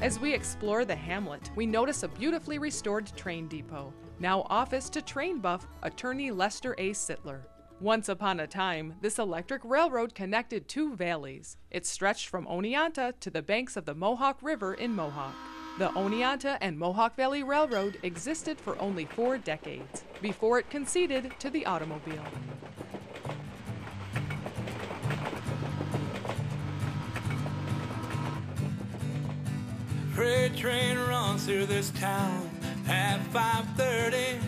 As we explore the hamlet, we notice a beautifully restored train depot, now office to train buff attorney Lester A. Sittler. Once upon a time, this electric railroad connected two valleys. It stretched from Oneonta to the banks of the Mohawk River in Mohawk. The Oneonta and Mohawk Valley Railroad existed for only 4 decades, before it conceded to the automobile. Freight train runs through this town at 5:30.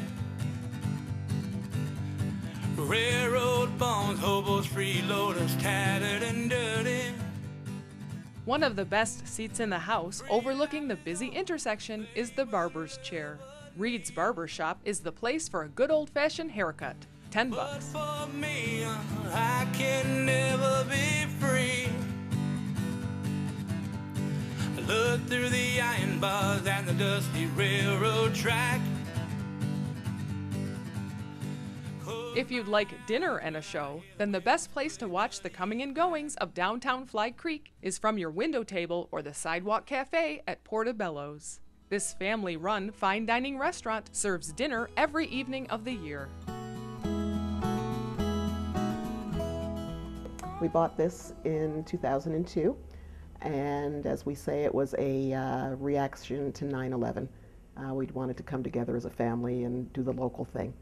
Railroad bones, hobos, freeloaders, tattered and dirty. One of the best seats in the house, overlooking the busy intersection, is the barber's chair. Reed's Barber Shop is the place for a good old-fashioned haircut. $10. But for me, I can never be free. Look through the iron bars and the dusty railroad track. If you'd like dinner and a show, then the best place to watch the coming and goings of downtown Fly Creek is from your window table or the sidewalk cafe at Portello's. This family-run fine dining restaurant serves dinner every evening of the year. We bought this in 2002. And as we say, it was a reaction to 9/11. We wanted to come together as a family and do the local thing.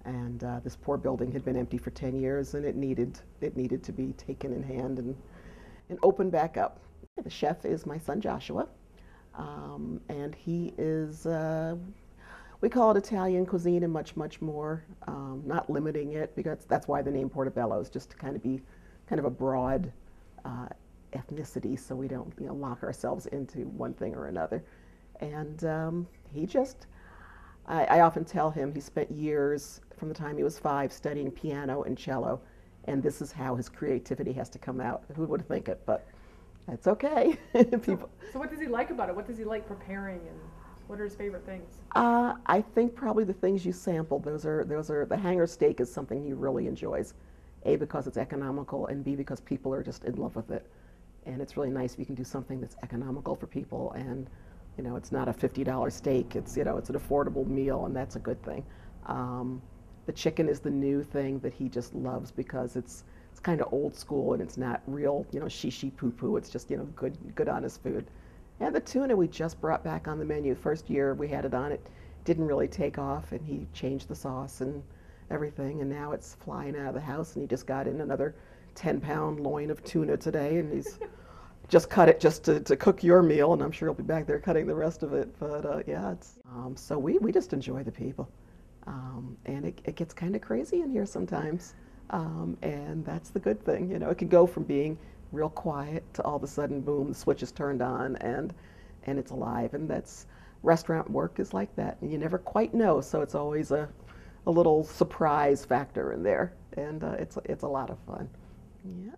And this poor building had been empty for 10 years, and it needed to be taken in hand and opened back up. The chef is my son Joshua, and he is, we call it Italian cuisine and much, much more, not limiting it, because that's why the name Portobello is just to kind of be kind of a broad ethnicity, so we don't lock ourselves into one thing or another. And he just, I often tell him he spent years from the time he was 5 studying piano and cello, and this is how his creativity has to come out. Who would think it? But it's okay. People. So what does he like about it? What does he like preparing, and what are his favorite things? I think probably the things you sampled. Those are the hanger steak is something he really enjoys. A, because it's economical, and B, because people are just in love with it. And it's really nice if you can do something that's economical for people, and it's not a $50 steak. It's it's an affordable meal, and that's a good thing. The chicken is the new thing that he just loves because it's kind of old school and it's not real shishi poo poo. It's just good honest food. And the tuna we just brought back on the menu. First year we had it on, it didn't really take off, and he changed the sauce and everything, and now it's flying out of the house. And he just got in another 10-pound loin of tuna today, and he's just cut it just to cook your meal, and I'm sure he'll be back there cutting the rest of it. But yeah, it's so we just enjoy the people, and it gets kind of crazy in here sometimes, and that's the good thing. It can go from being real quiet to all of a sudden, boom, the switch is turned on, and it's alive. And that's restaurant work is like that, and you never quite know, so it's always a little surprise factor in there, and it's a lot of fun. Yeah.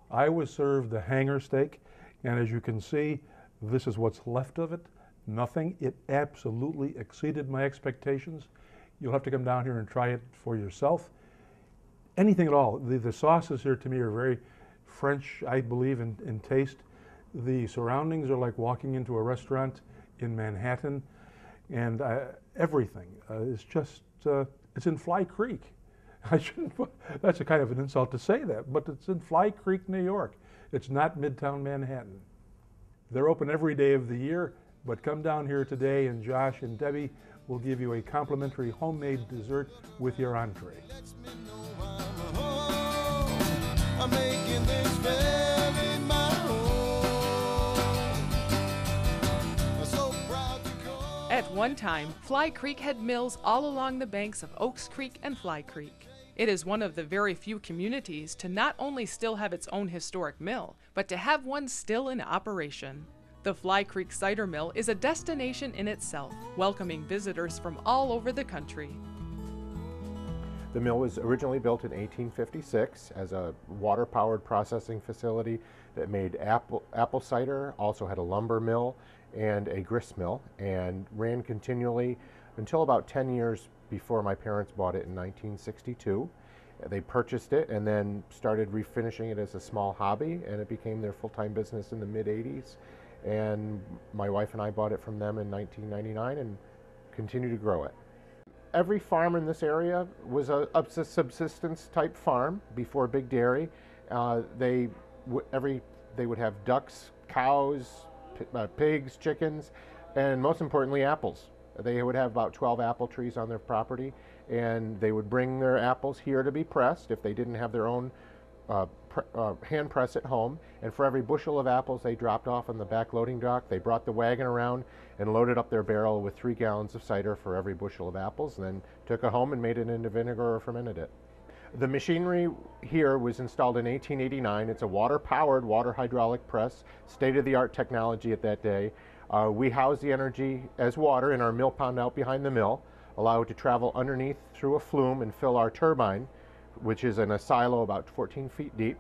I was served the hanger steak, and as you can see, this is what's left of it. Nothing. It absolutely exceeded my expectations. You'll have to come down here and try it for yourself. Anything at all. The sauces here to me are very French, I believe, in taste. The surroundings are like walking into a restaurant in Manhattan, and everything is just, it's in Fly Creek. I shouldn't, that's a kind of an insult to say that, but it's in Fly Creek, New York. It's not Midtown Manhattan. They're open every day of the year, but come down here today and Josh and Debbie will give you a complimentary homemade dessert with your entree. At one time, Fly Creek had mills all along the banks of Oaks Creek and Fly Creek. It is one of the very few communities to not only still have its own historic mill, but to have one still in operation. The Fly Creek Cider Mill is a destination in itself, welcoming visitors from all over the country. The mill was originally built in 1856 as a water-powered processing facility that made apple cider, also had a lumber mill and a grist mill, and ran continually until about 10 years before my parents bought it in 1962. They purchased it and then started refinishing it as a small hobby, and it became their full-time business in the mid-'80s. and my wife and I bought it from them in 1999 and continue to grow it. Every farm in this area was a subsistence type farm before big dairy. They would have ducks, cows, pigs, chickens, and most importantly apples. They would have about 12 apple trees on their property, and they would bring their apples here to be pressed if they didn't have their own hand press at home. And for every bushel of apples they dropped off on the back loading dock, they brought the wagon around and loaded up their barrel with 3 gallons of cider for every bushel of apples, and then took it home and made it into vinegar or fermented it. The machinery here was installed in 1889. It's a water-powered, water hydraulic press, state-of-the-art technology at that day. We house the energy as water in our mill pond out behind the mill, allow it to travel underneath through a flume and fill our turbine, which is in a silo about 14 feet deep.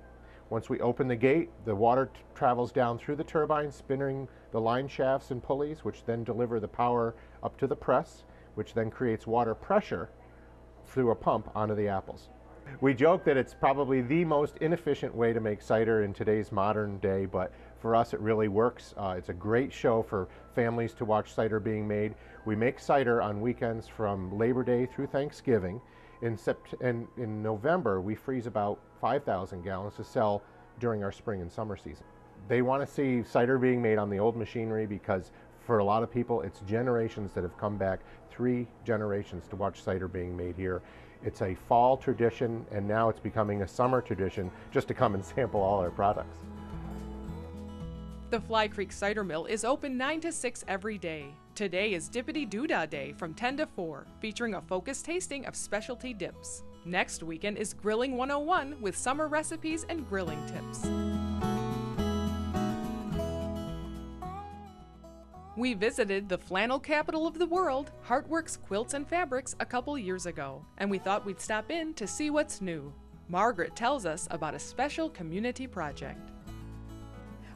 Once we open the gate, the water travels down through the turbine, spinning the line shafts and pulleys, which then deliver the power up to the press, which then creates water pressure through a pump onto the apples. We joke that it's probably the most inefficient way to make cider in today's modern day, but for us it really works. It's a great show for families to watch cider being made. We make cider on weekends from Labor Day through Thanksgiving. In November, we freeze about 5,000 gallons to sell during our spring and summer season. They want to see cider being made on the old machinery because for a lot of people, it's generations that have come back, 3 generations to watch cider being made here. It's a fall tradition, and now it's becoming a summer tradition just to come and sample all our products. The Fly Creek Cider Mill is open 9 to 6 every day. Today is Dippity Doodah Day from 10 to 4, featuring a focused tasting of specialty dips. Next weekend is Grilling 101 with summer recipes and grilling tips. We visited the flannel capital of the world, Heartworks Quilts and Fabrics, a couple years ago, and we thought we'd stop in to see what's new. Margaret tells us about a special community project.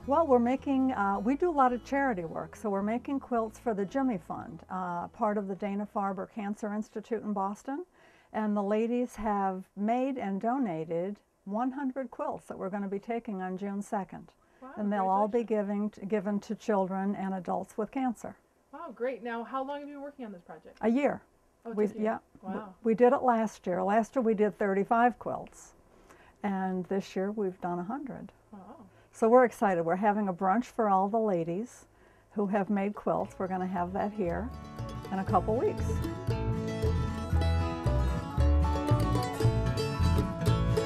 Well, we do a lot of charity work, so we're making quilts for the Jimmy Fund, part of the Dana-Farber Cancer Institute in Boston, and the ladies have made and donated 100 quilts that we're going to be taking on June 2nd. Wow, and they'll all be given to children and adults with cancer. Wow, great. Now, how long have you been working on this project? A year. Oh, Yeah. Wow. We did it last year. Last year we did 35 quilts, and this year we've done 100. Wow. So we're excited. We're having a brunch for all the ladies who have made quilts. We're going to have that here in a couple weeks.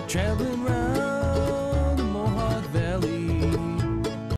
Traveling round